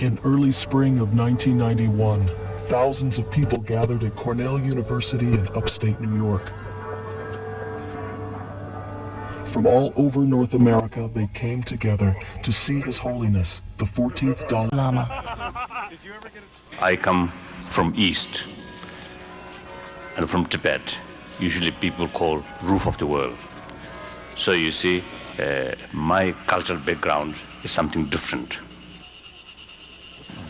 In early spring of 1991, thousands of people gathered at Cornell University in upstate New York. From all over North America, they came together to see His Holiness, the 14th Dalai Lama. I come from East and from Tibet. Usually people call roof of the world. So you see, my cultural background is something different.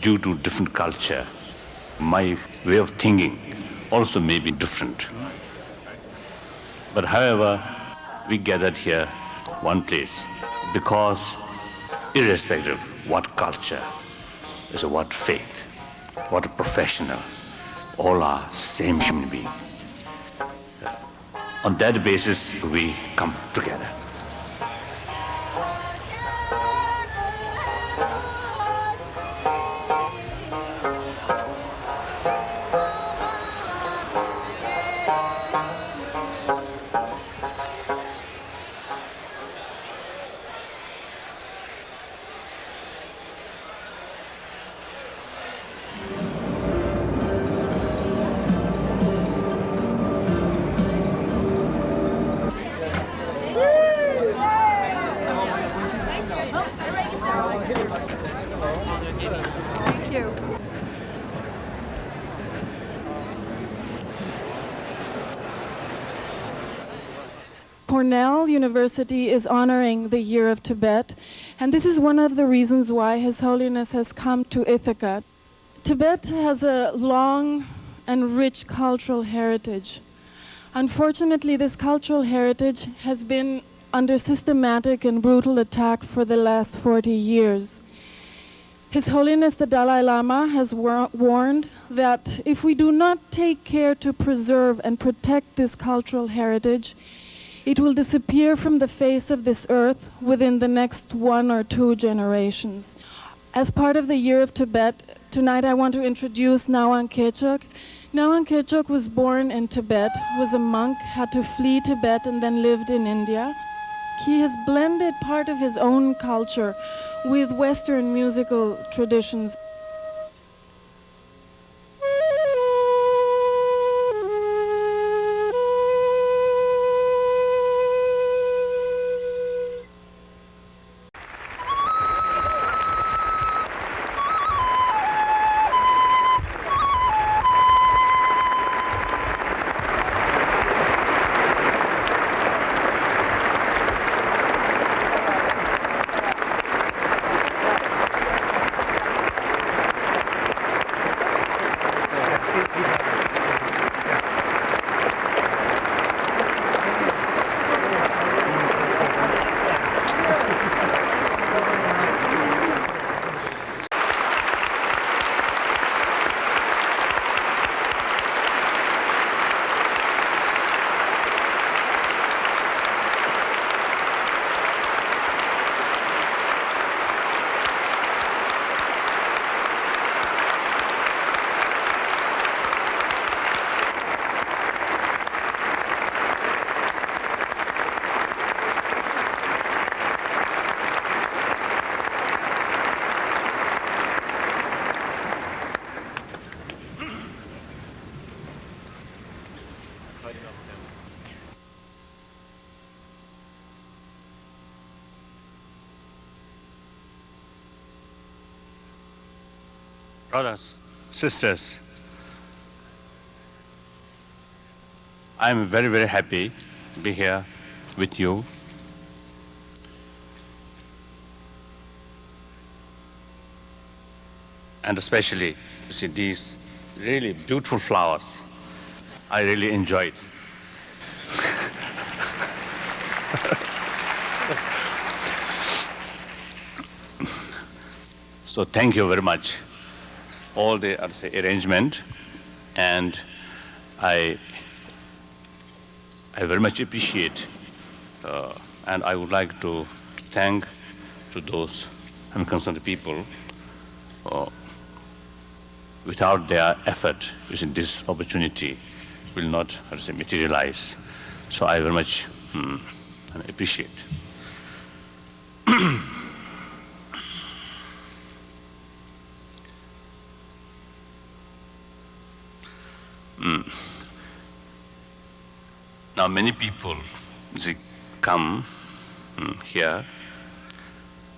Due to different culture, my way of thinking also may be different. But however, we gathered here one place because irrespective what culture, is what faith, what a professional, all are same human being. On that basis, we come together. Thank you. Cornell University is honoring the Year of Tibet, and this is one of the reasons why His Holiness has come to Ithaca. Tibet has a long and rich cultural heritage. Unfortunately, this cultural heritage has been under systematic and brutal attack for the last 40 years. His Holiness the Dalai Lama has warned that if we do not take care to preserve and protect this cultural heritage, it will disappear from the face of this earth within the next 1 or 2 generations. As part of the Year of Tibet, tonight I want to introduce Nawang Kechok. Nawang Kechok was born in Tibet, was a monk, had to flee Tibet and then lived in India. He has blended part of his own culture with Western musical traditions. Brothers, sisters, I'm very, very happy to be here with you. And especially to see these really beautiful flowers. I really enjoyed. So thank you very much. All the arrangement, and I very much appreciate, and I would like to thank to those concerned people. Without their effort, this opportunity will not materialize. So I very much appreciate. Now many people they come here,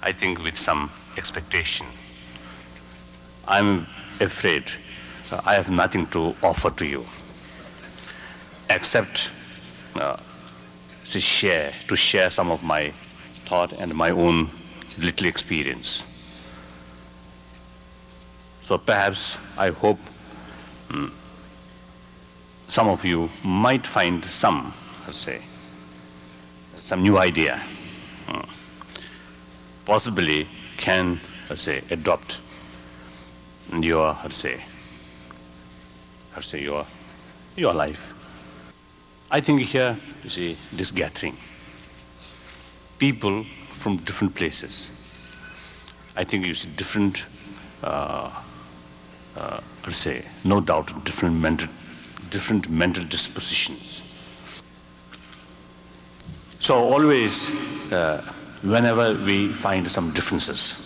I think with some expectation. I'm afraid I have nothing to offer to you except to share some of my thought and my own little experience. So perhaps I hope some of you might find some new idea, possibly can, adopt your, your life. I think here, you see, this gathering, people from different places, I think you see different, no doubt, different mental dispositions. So always, whenever we find some differences,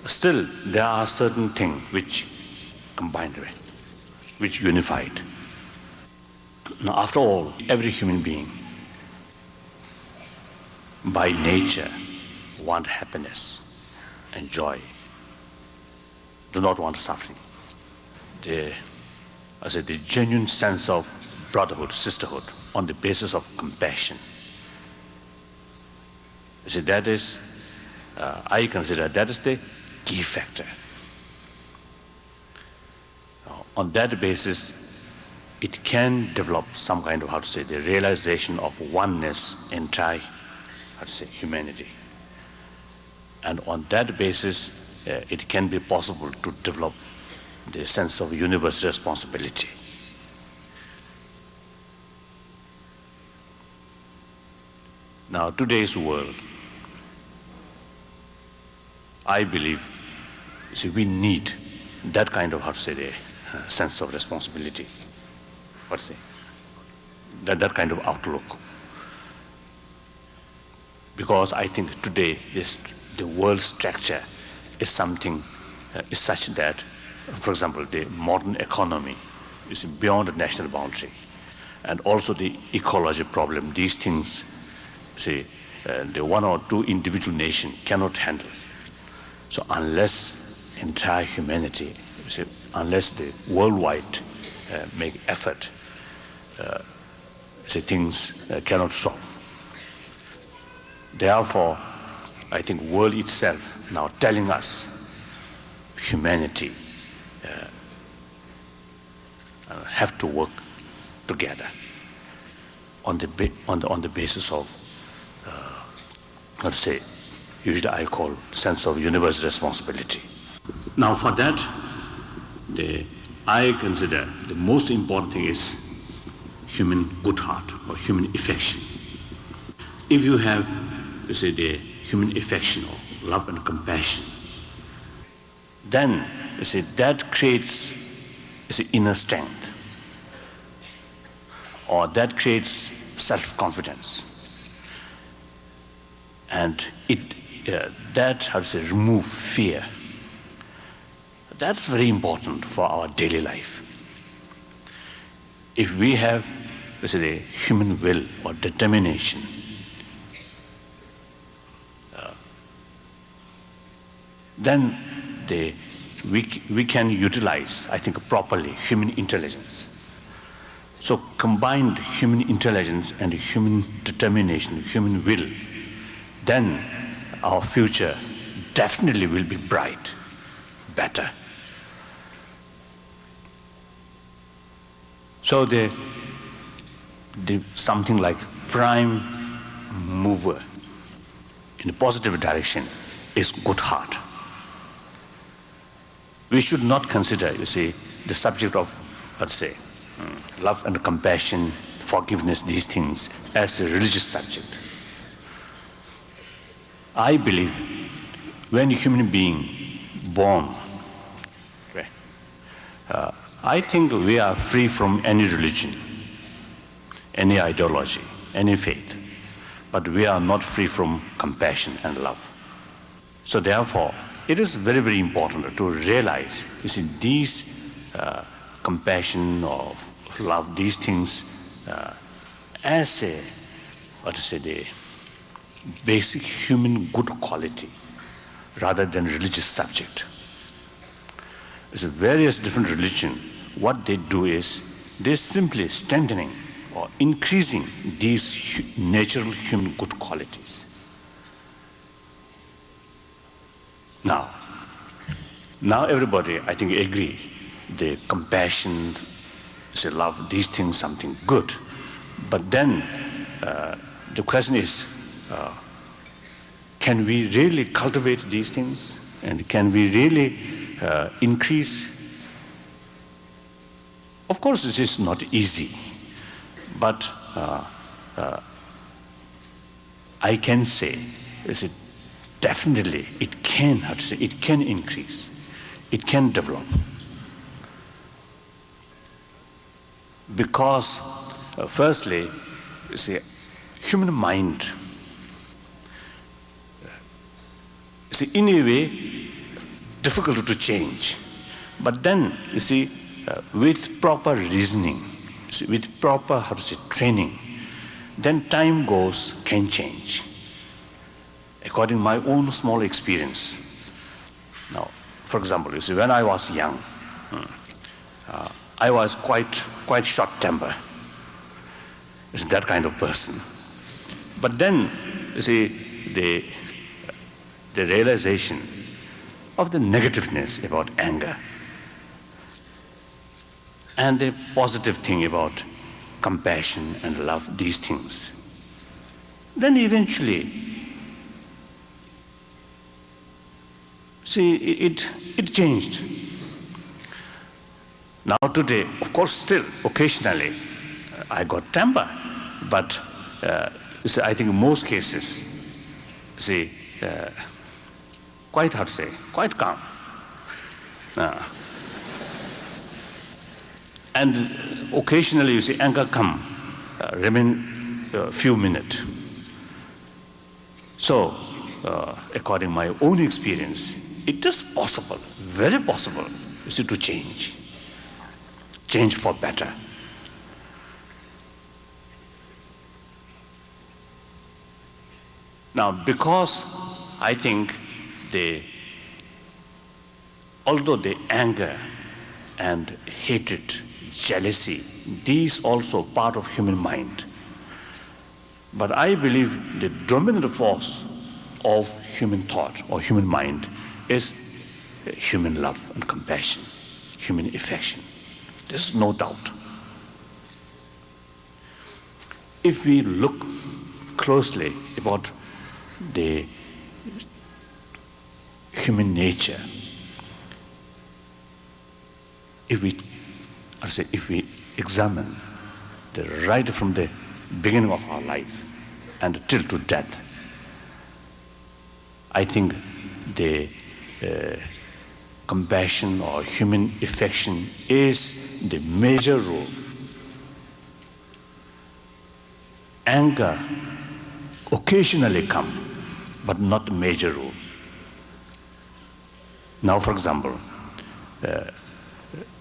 still there are certain things which combined with, which unified. Now, after all, every human being, by nature, want happiness and joy, do not want suffering. The genuine sense of brotherhood, sisterhood, on the basis of compassion. You see, that is, I consider that is the key factor. On that basis, it can develop some kind of, the realization of oneness in entire, humanity. And on that basis, it can be possible to develop the sense of universal responsibility. Now, today's world, I believe, we need that kind of, sense of responsibility. That kind of outlook. Because I think today the world structure is something, is such that, for example, the modern economy is beyond the national boundary. And also the ecology problem, these things, the one or two individual nations cannot handle. So unless entire humanity, unless the worldwide make effort, things cannot solve. Therefore, I think world itself now telling us humanity have to work together on the basis of, usually I call sense of universal responsibility. Now for that, I consider the most important thing is human good heart or human affection. If you have, the human affection or love and compassion, then, that creates, inner strength, or that creates self-confidence. And that, remove fear. That's very important for our daily life. If we have, the human will or determination, then we can utilize, I think, properly human intelligence. So combined human intelligence and human determination, human will, then our future definitely will be bright, better. So the something like prime mover in a positive direction is good heart. We should not consider, the subject of, love and compassion, forgiveness, these things as a religious subject. I believe when a human being born, I think we are free from any religion, any ideology, any faith, but we are not free from compassion and love. So therefore, it is very, very important to realize, these compassion or love, these things as a, the basic human good quality rather than religious subject. It's a various different religion. What they do is they're simply strengthening or increasing these natural human good qualities. Now everybody, I think, agree the compassion, say love, these things, something good. But then the question is, can we really cultivate these things? And can we really increase? Of course, this is not easy, but I can say, is it definitely it can, it can increase, it can develop. Because firstly, you see, human mind, in a way, difficult to change. But then, you see, with proper reasoning, with proper, training, then time goes, can change. According to my own small experience. Now, for example, you see, when I was young, I was quite short-tempered. It's that kind of person. But then, you see, the realization of the negativeness about anger and the positive thing about compassion and love, these things. Then eventually, see, it changed. Now today, of course, still occasionally I got temper, but see, I think in most cases, see, quite quite calm. And occasionally, you see, anger come, remain a few minutes. So, according to my own experience, it is possible, very possible, you see, to change for better. Now, because I think although the anger and hatred, jealousy, these also part of human mind. But I believe the dominant force of human thought or human mind is human love and compassion, human affection. There's no doubt. If we look closely about the human nature, if we examine right from the beginning of our life and till to death, I think the compassion or human affection is the major role. Anger occasionally comes, but not the major role. Now, for example,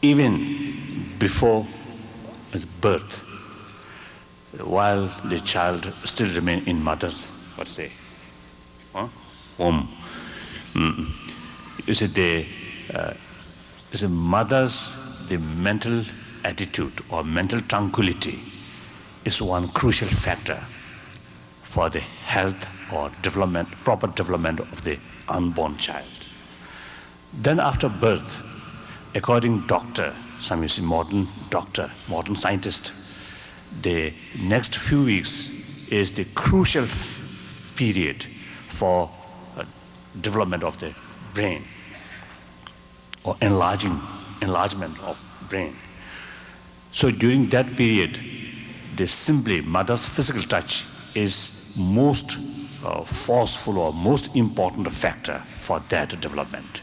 even before birth, while the child still remains in mother's, womb, is it the mother's the mental attitude or mental tranquility is one crucial factor for the health or development, proper development of the unborn child. Then after birth, according to doctor, some is modern doctor, modern scientist, the next few weeks is the crucial period for development of the brain or enlargement of brain. So during that period, simply mother's physical touch is most forceful or most important factor for that development.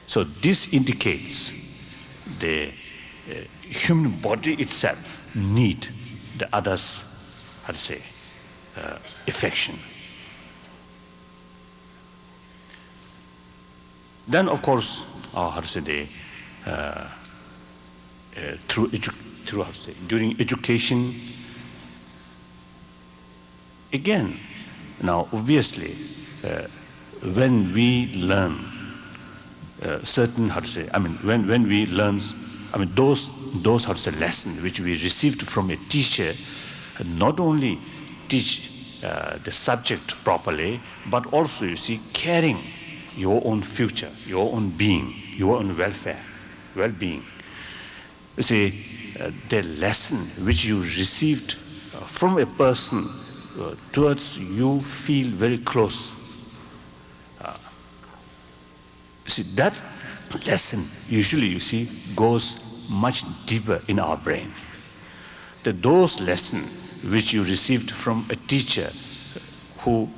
So this indicates the human body itself need the other's, affection. Then, of course, through how to say, during education. Again, now obviously, when we learn certain, how to say, I mean, when we learn, I mean, those how to say lessons which we received from a teacher, not only teach the subject properly, but also, you see, caring your own future, your own being, your own welfare, well-being. You see, the lesson which you received from a person towards you feel very close. See, that lesson usually, you see, goes much deeper in our brain. Those lessons which you received from a teacher who,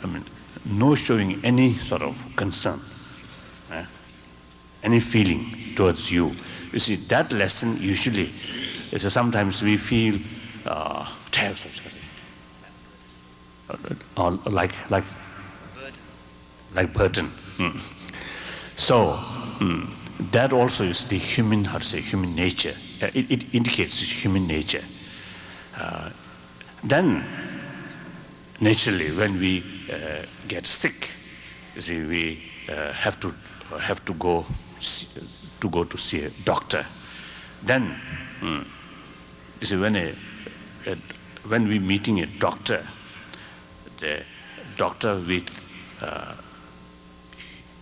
I mean, no showing any sort of concern, any feeling towards you. You see, that lesson usually, sometimes we feel like burden. So that also is the human, how to say, human nature. It indicates human nature. Then, naturally, when we get sick, you see, we have to go to see a doctor. Then, you see, when we meeting a doctor, the doctor with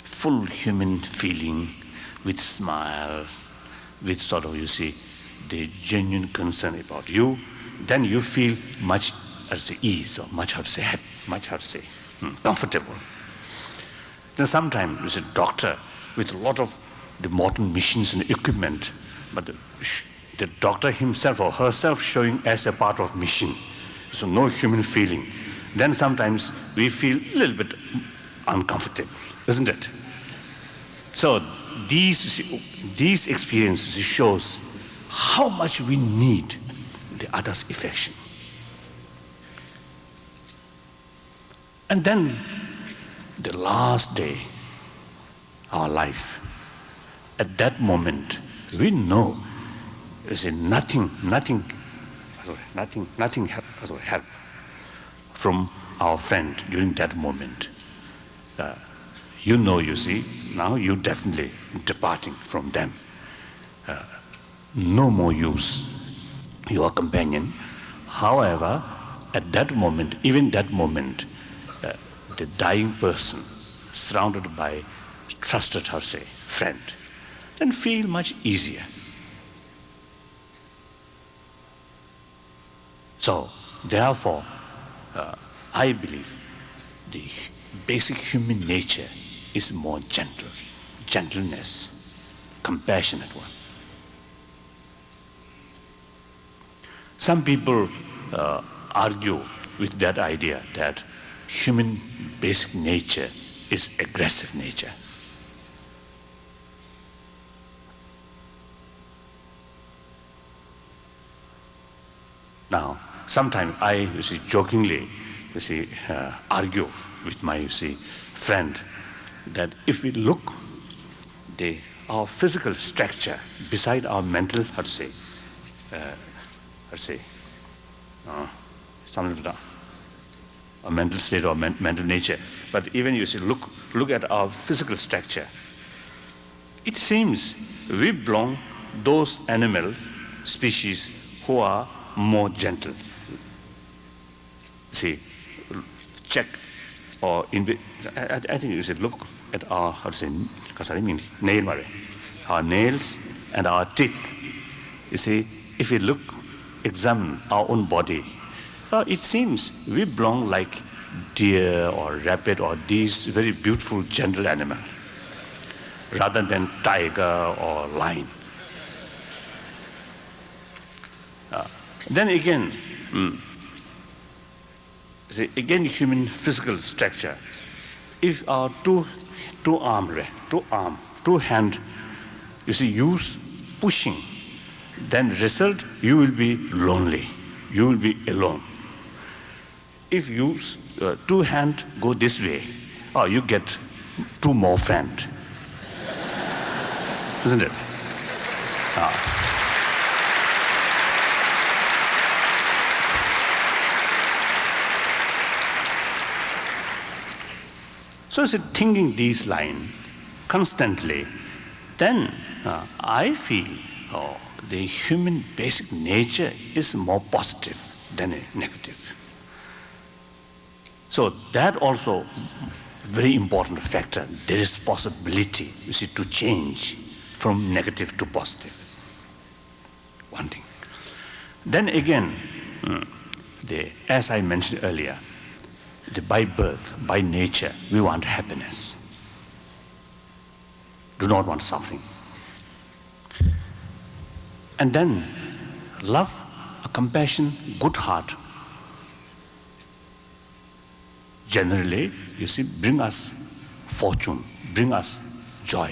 full human feeling, with smile, with sort of, you see, the genuine concern about you, then you feel much at ease, or much, how to say, happy, much, how to say, comfortable. Then sometimes there's a doctor with a lot of the modern machines and equipment, but the doctor himself or herself showing as a part of mission, so no human feeling. Then sometimes we feel a little bit uncomfortable, isn't it? So these experiences shows how much we need the other's affection. And then the last day, our life, at that moment, we know there's nothing help from our friend during that moment. You know, you see, now you're definitely departing from them. No more use, your companion. However, at that moment, even that moment, the dying person, surrounded by trusted, how to say, friend, then feel much easier. So, therefore, I believe the basic human nature is more gentle, gentleness, compassionate one. Some people argue with that idea that human basic nature is aggressive nature. Now, sometimes I, you see, jokingly, you see, argue with my, you see, friend that if we look our physical structure beside our mental, how to say, a mental state or mental nature. But even, you see, look at our physical structure. It seems we belong those animal species who are more gentle. See, check or I think you should look at our, how to say, nail, our nails and our teeth. You see, if we examine our own body, it seems we belong like deer or rabbit or these very beautiful gentle animal, rather than tiger or lion. Then again, see, again, human physical structure. If our two hand, you see, use pushing, then result, you will be lonely. You will be alone. If you two hand go this way, you get two more friends, isn't it? So is it thinking these lines constantly, then I feel the human basic nature is more positive than negative. So that also very important factor. There is possibility, you see, to change from negative to positive. One thing. Then again, as I mentioned earlier, by birth, by nature, we want happiness. Do not want suffering. And then love, compassion, good heart, generally, you see, bring us fortune, bring us joy,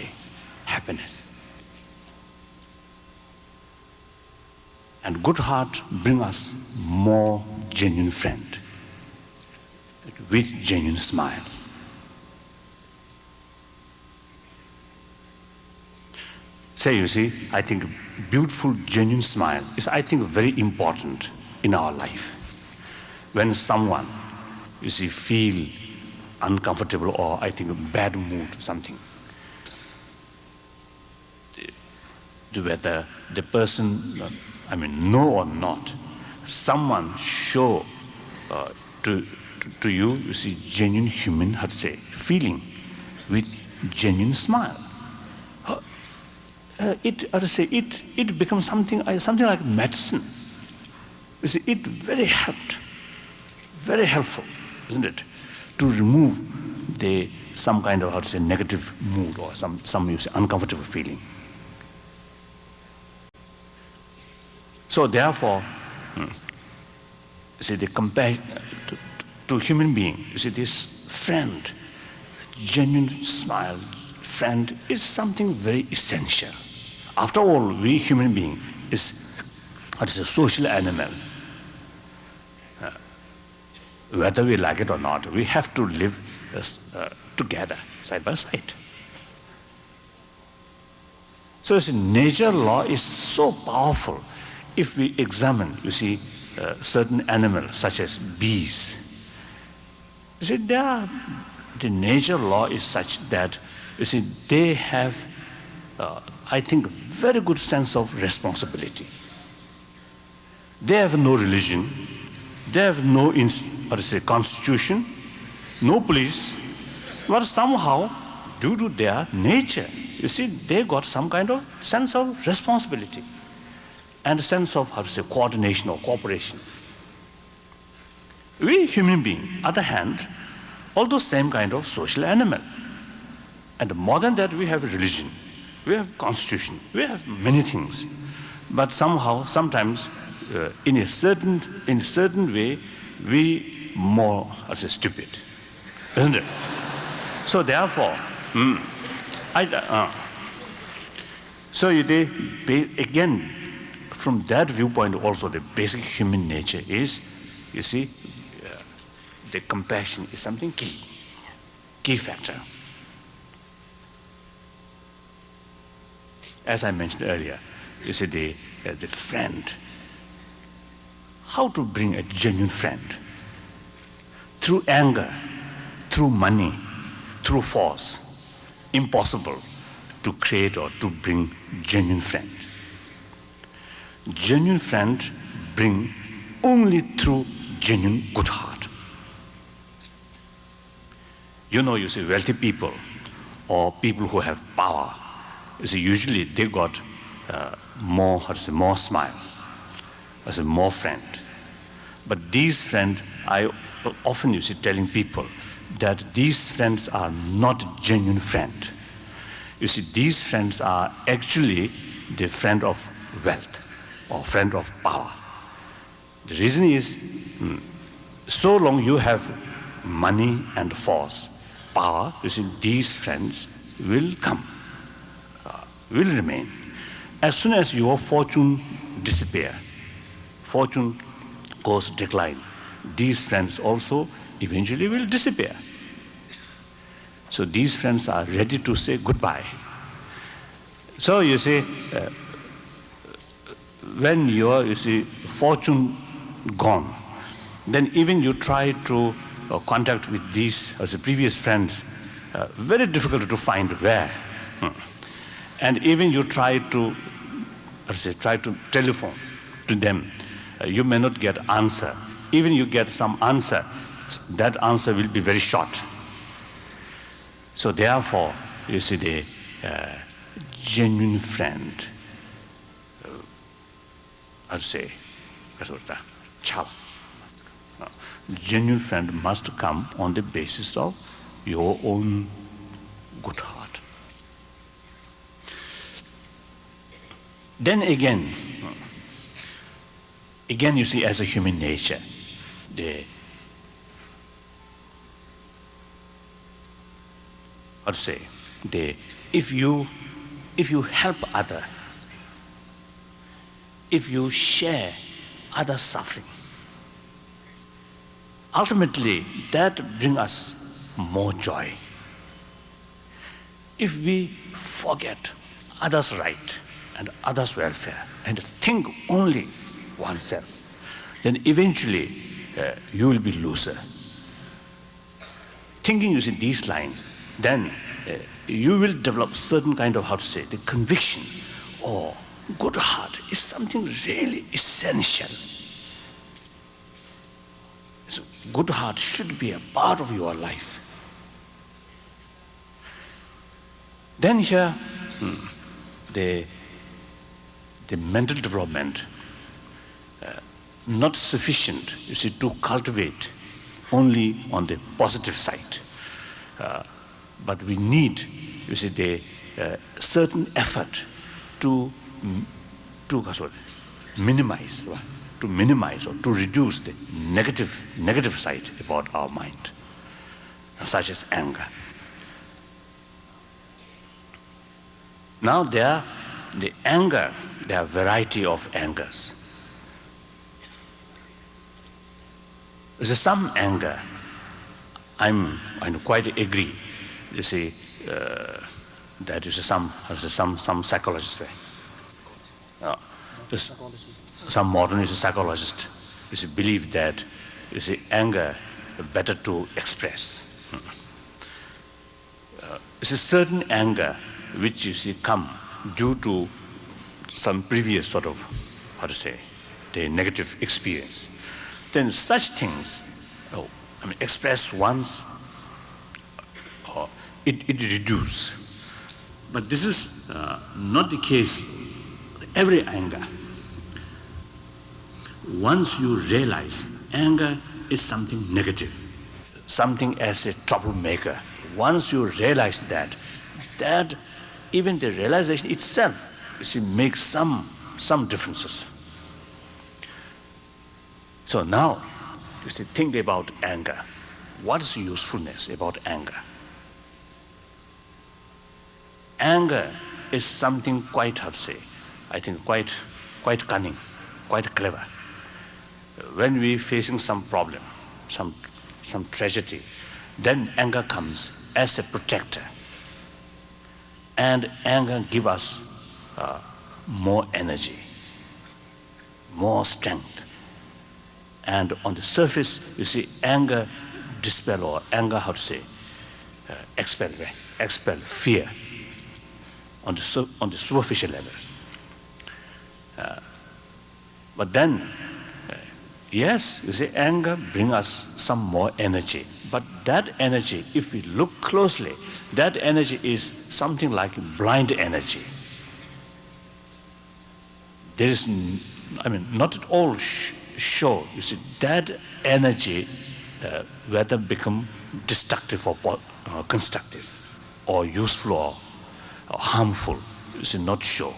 happiness. And good heart bring us more genuine friend with genuine smile. Say, you see, I think beautiful, genuine smile is, I think, very important in our life. When someone, you see, feel uncomfortable or, I think, a bad mood or something, whether the person, know or not, someone show to you, you see, genuine human, how to say, feeling with genuine smile. It becomes something like medicine. You see, it very helpful, isn't it, to remove some kind of, how to say, negative mood or some you say, uncomfortable feeling. So therefore, you see, the compassion to human being, you see, this friend, genuine smile, friend is something very essential. After all, we human being is a social animal. Whether we like it or not, we have to live together, side by side. So you see, nature law is so powerful. If we examine, you see, certain animals such as bees, you see, the nature law is such that, you see, they have, I think, very good sense of responsibility. They have no religion, they have no constitution, no police, but somehow, due to their nature, you see, they got some kind of sense of responsibility and a sense of, coordination or cooperation. We human beings, on the other hand, although same kind of social animal. And more than that, we have religion, we have constitution, we have many things. But somehow, sometimes, in a certain way, we more stupid, isn't it? So therefore, again, from that viewpoint also, the basic human nature is, you see, the compassion is something key factor. As I mentioned earlier, you see, the friend. How to bring a genuine friend? Through anger, through money, through force. Impossible to create or to bring genuine friend. Genuine friend bring only through genuine good heart. You see, wealthy people or people who have power, you see, usually they got more smile, more friend. But these friends, I often, you see, telling people that these friends are not genuine friend. You see, these friends are actually the friend of wealth or friend of power. The reason is, so long you have money and force, power, you see, these friends will come, will remain. As soon as your fortune disappear, fortune goes decline, these friends also eventually will disappear. So these friends are ready to say goodbye. So you see, when you see, fortune gone, then even you try to contact with these as previous friends, very difficult to find where. And even you try to telephone to them, you may not get answer. Even you get some answer, that answer will be very short. So therefore, you see, the genuine friend, genuine friend must come on the basis of your own good heart. Then again you see, as a human nature, if you help other, if you share other suffering, ultimately that brings us more joy. If we forget others' right and others' welfare and think only oneself, then eventually you will be loser. Thinking using these lines, then you will develop certain kind of, the conviction or good heart is something really essential. So good heart should be a part of your life. Then here, the mental development, not sufficient, you see, to cultivate only on the positive side. But we need, you see, the certain effort to minimize or to reduce the negative side about our mind, such as anger. Now there are a variety of angers. There's some anger, I quite agree. You see, that is some psychologist. Some modernist psychologist, you see, believe that, you see, anger better to express. It's a certain anger which, you see, come due to some previous sort of, the negative experience. Then such things, express once, it reduces. But this is not the case every anger. Once you realize anger is something negative, something as a troublemaker, once you realize that even the realization itself, you see, makes some differences. So now, you see, think about anger. What is the usefulness about anger? Anger is something quite, I think quite cunning, quite clever. When we're facing some problem, some tragedy, then anger comes as a protector. And anger gives us more energy, more strength. And on the surface, you see, anger dispel, or anger, expel fear on the superficial level. But then, yes, you see, anger brings us some more energy. But that energy, if we look closely, that energy is something like blind energy. There is, not at all sure, you see, that energy whether become destructive or constructive, or useful or harmful, you see, not sure.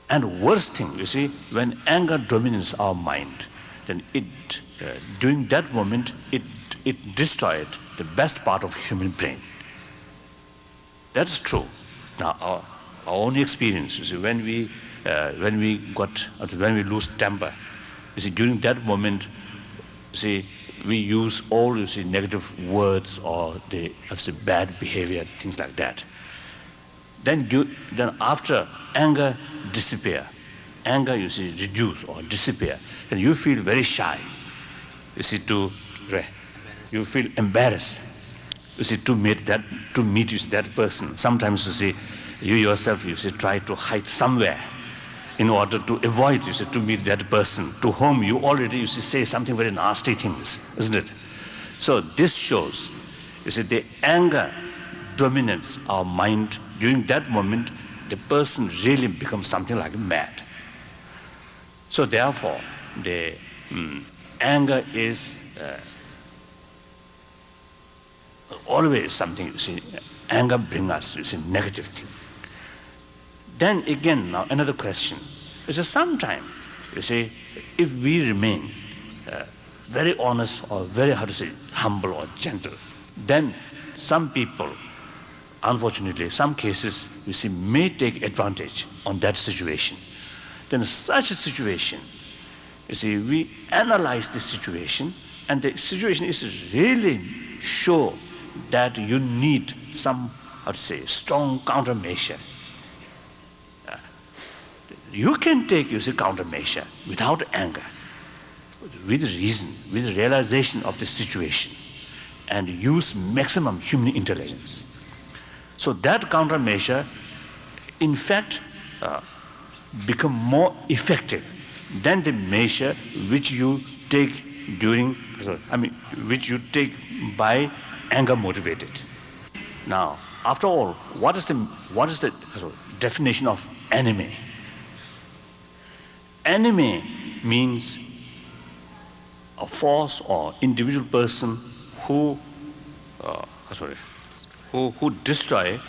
And worst thing, you see, when anger dominates our mind, then during that moment, it destroyed the best part of human brain. That's true. Now, our own experience, you see, when we lose temper, you see, during that moment, you see, we use all, you see, negative words or bad behavior, things like that. Then after anger disappear, anger, you see, reduce or disappear, then you feel very shy, you see, to you feel embarrassed, you see, to meet that person. Sometimes, you see, you yourself, you see, try to hide somewhere in order to avoid, you see, to meet that person to whom you already, you see, say something very nasty things, isn't it? So this shows, you see, the anger dominates our mind. During that moment, the person really becomes something like mad. So therefore, the anger is always something, you see, anger brings us, you see, negative thing. Then again, now another question. You see, sometime, you see, if we remain very honest or very, how to say, humble or gentle, then some people, unfortunately, some cases, you see, may take advantage on that situation. Then in such a situation, you see, we analyze the situation, and the situation is really sure that you need some, how to say, strong countermeasure. You can take, you see, countermeasure without anger, with reason, with realization of the situation, and use maximum human intelligence. So that countermeasure, in fact, become more effective than the measure which you take which you take by anger motivated. Now, after all, what is the definition of enemy? Enemy means a force or individual person who destroy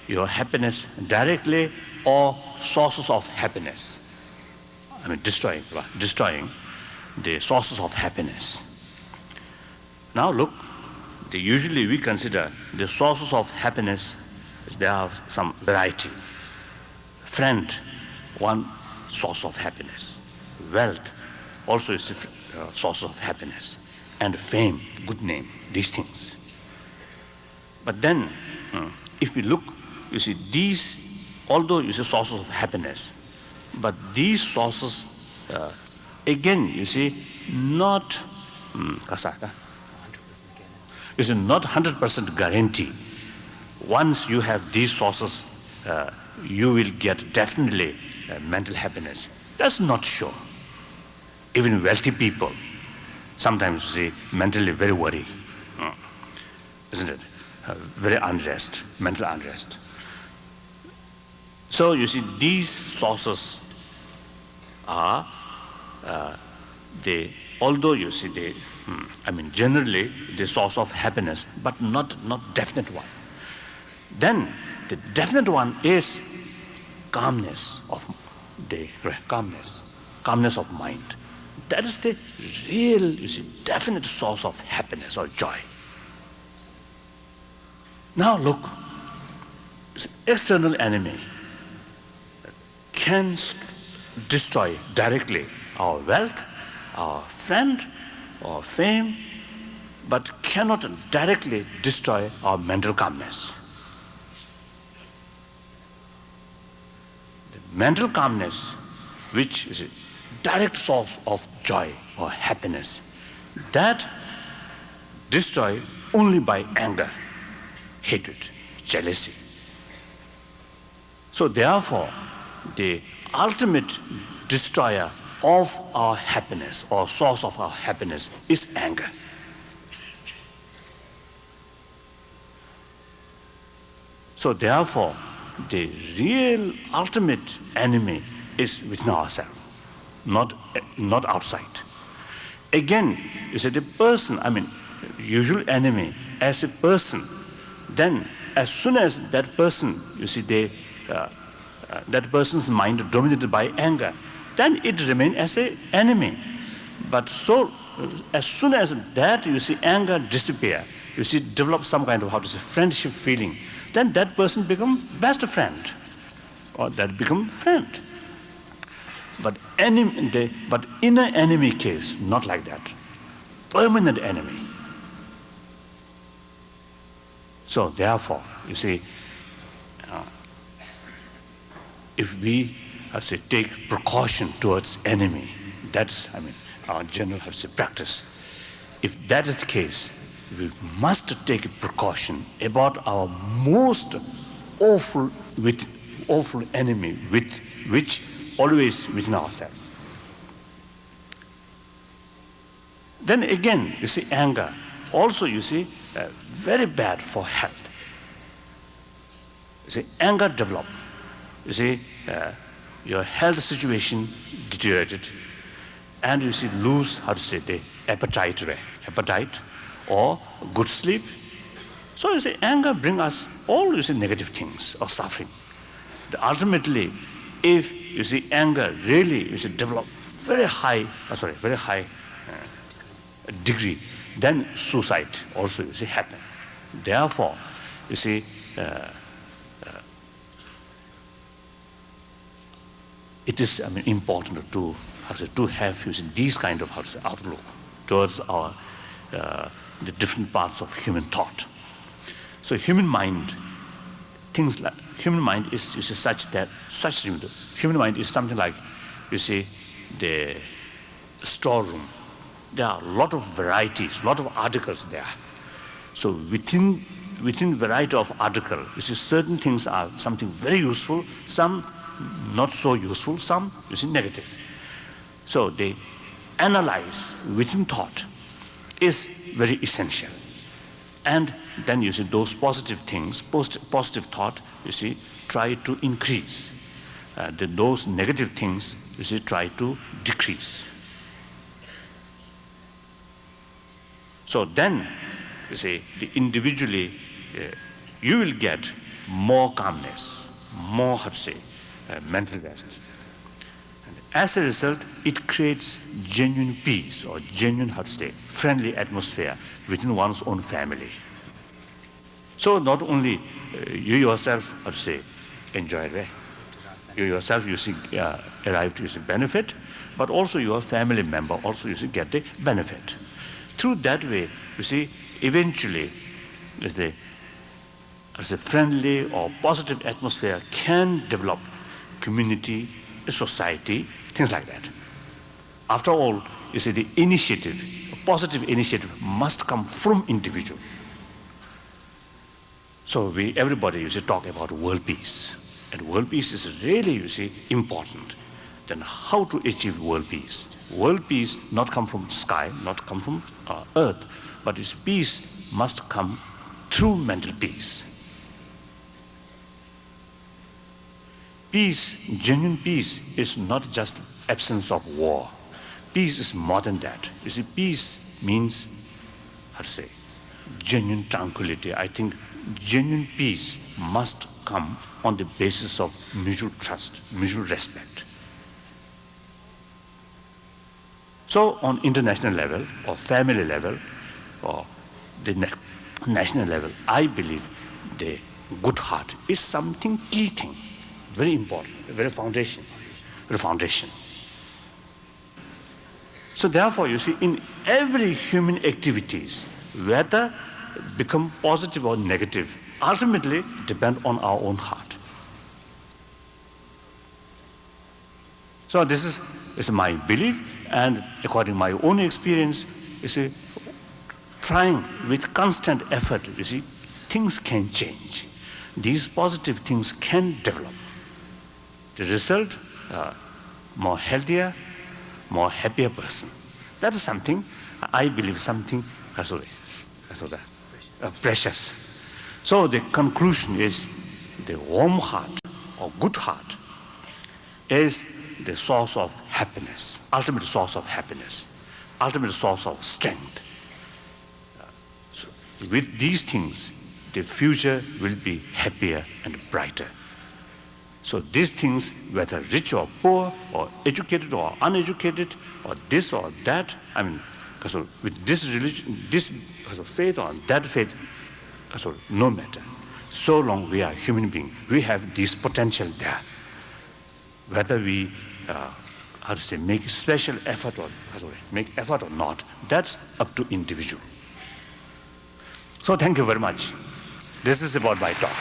your happiness directly or sources of happiness. I mean, destroying the sources of happiness. Now look, usually we consider the sources of happiness, there are some variety. Friend, one source of happiness. Wealth also is a source of happiness. And fame, good name, these things. But then, if we look, you see, these, although you see sources of happiness, but these sources, again, you see, not, you see, not 100% guarantee. Once you have these sources, you will get definitely mental happiness. That's not sure. Even wealthy people, sometimes you see, mentally very worried, isn't it? Very unrest, mental unrest. So you see, these sources are, although you see, generally the source of happiness, but not definite one. Then the definite one is calmness of mind. That is the real, you see, definite source of happiness or joy. Now look, external enemy can destroy directly our wealth, our friend, or fame, but cannot directly destroy our mental calmness. The mental calmness, which is a direct source of joy or happiness, that destroyed only by anger, hatred, jealousy. So therefore, the ultimate destroyer of our happiness or source of our happiness is anger. So therefore, the real ultimate enemy is within ourselves, not outside. Again, you see, the person, usual enemy as a person, then as soon as that person, you see, that person's mind dominated by anger, then it remains as an enemy. But so, as soon as that, you see, anger disappear, you see, develop some kind of, friendship feeling, then that person becomes best friend, or that become friend. But in an enemy case, not like that. Permanent enemy. So therefore, you see, if we, take precaution towards enemy, that's, our general, practice. if that is the case, we must take a precaution about our most awful enemy, which always within ourselves. Then again, you see, anger, also you see, very bad for health. You see, anger develop. You see, your health situation deteriorated, and you see, lose, how to say, the appetite or good sleep. So you see, anger bring us all, you see, negative things or suffering. Ultimately, if you see anger really, you see, develop very high degree, then suicide also, you see, happen. Therefore, you see, it is, I mean, important to have, you see, these kind of, outlook towards our the different parts of human thought. So human mind, things like human mind is, you see, human mind is something like, you see, the storeroom. There are a lot of varieties, a lot of articles there. So within variety of article, you see, certain things are something very useful, some not so useful, some, you see, negative. So they analyze within thought is very essential. And then you see those positive things, positive thought, you see, try to increase. Those negative things, you see, try to decrease. So then, you see, individually, you will get more calmness, more, how to say, mental rest. And as a result, it creates genuine peace or genuine, how to say, friendly atmosphere within one's own family. So not only you yourself, how to say, enjoy it, you yourself, you see, arrive to, you see, benefit, but also your family member also, you see, get the benefit. Through that way, you see, eventually, as a friendly or positive atmosphere can develop community, a society, things like that. After all, you see, the initiative, a positive initiative must come from individual. So everybody, you see, talk about world peace. And world peace is really, you see, important. Then how to achieve world peace? World peace not come from sky, not come from earth, but its peace must come through mental peace. Peace, genuine peace, is not just absence of war. Peace is more than that. You see, peace means, how to say, genuine tranquility. I think genuine peace must come on the basis of mutual trust, mutual respect. So on international level, or family level, or the national level, I believe the good heart is something key thing, very important, very foundation. So therefore, you see, in every human activities, whether become positive or negative, ultimately depend on our own heart. So this is my belief, and according to my own experience, you see, trying with constant effort, you see, things can change. These positive things can develop. The result, more healthier, more happier person. That is something, I believe, something precious. So the conclusion is the warm heart or good heart is the source of happiness, ultimate source of happiness, ultimate source of strength. So with these things, the future will be happier and brighter. So these things, whether rich or poor, or educated or uneducated, or this or that, I mean, so with this religion, this faith or that faith, so no matter. So long we are human beings, we have this potential there. Whether we, make special effort or make effort or not, that's up to individual. So thank you very much. This is about my talk.